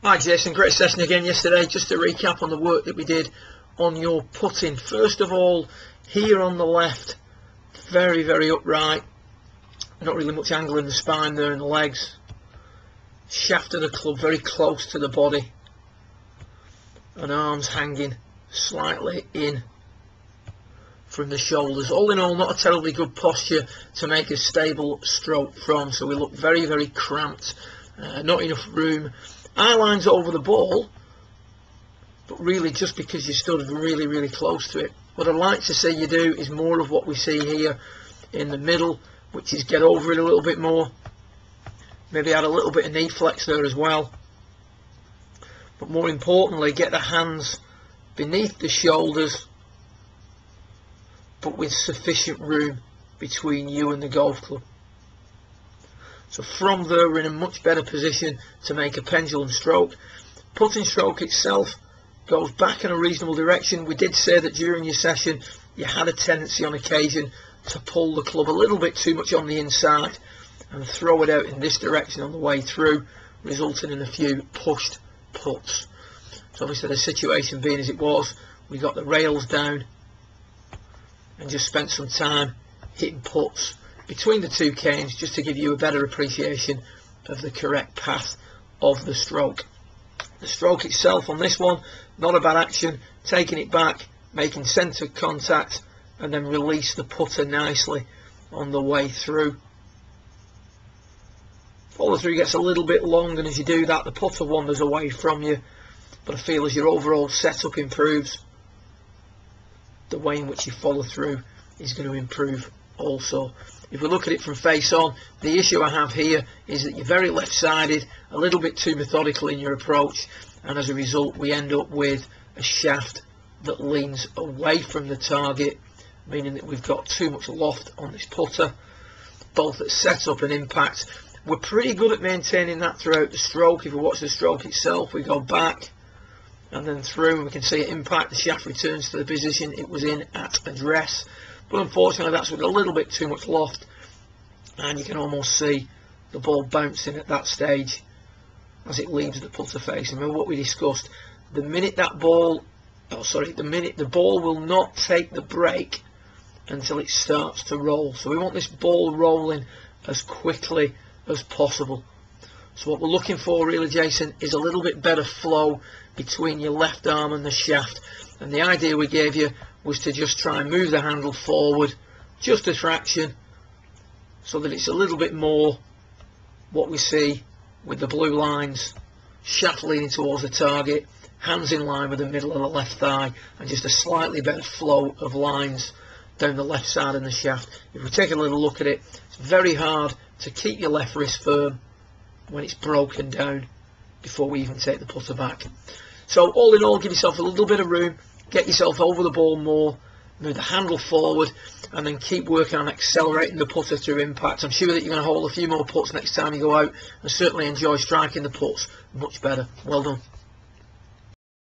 Hi Jason, great session again yesterday. Just to recap on the work that we did on your putting. First of all, here on the left, very upright, not really much angle in the spine there and the legs. Shaft of the club very close to the body, and arms hanging slightly in from the shoulders. All in all, not a terribly good posture to make a stable stroke from, so we look very cramped, not enough room. Eye lines over the ball, but really just because you stood really close to it. What I'd like to see you do is more of what we see here in the middle, which is get over it a little bit more, maybe add a little bit of knee flex there as well, but more importantly get the hands beneath the shoulders but with sufficient room between you and the golf club. So from there we're in a much better position to make a pendulum stroke. Putting stroke itself goes back in a reasonable direction. We did say that during your session you had a tendency on occasion to pull the club a little bit too much on the inside and throw it out in this direction on the way through, resulting in a few pushed putts. So obviously the situation being as it was, we got the rails down and just spent some time hitting putts between the two canes just to give you a better appreciation of the correct path of the stroke. The stroke itself on this one, not a bad action, taking it back, making centre contact, and then release the putter nicely on the way through. Follow through gets a little bit long, and as you do that the putter wanders away from you, but I feel as your overall setup improves, the way in which you follow through is going to improve also. If we look at it from face on, the issue I have here is that you're very left-sided, a little bit too methodical in your approach, and as a result we end up with a shaft that leans away from the target, meaning that we've got too much loft on this putter, both at setup and impact. We're pretty good at maintaining that throughout the stroke. If we watch the stroke itself, we go back and then through, and we can see at impact the shaft returns to the position it was in at address. But unfortunately that's with a little bit too much loft, and you can almost see the ball bouncing at that stage as it leaves the putter face. Remember what we discussed, the minute the ball will not take the break until it starts to roll. So we want this ball rolling as quickly as possible. So what we're looking for really, Jason, is a little bit better flow between your left arm and the shaft, and the idea we gave you was to just try and move the handle forward just a fraction, so that it's a little bit more what we see with the blue lines, shaft leaning towards the target, hands in line with the middle of the left thigh, and just a slightly better flow of lines down the left side of the shaft. If we take a little look at it, it's very hard to keep your left wrist firm when it's broken down before we even take the putter back. So all in all, give yourself a little bit of room, get yourself over the ball more, move the handle forward, and then keep working on accelerating the putter through impact. I'm sure that you're going to hold a few more putts next time you go out, and certainly enjoy striking the putts much better. Well done.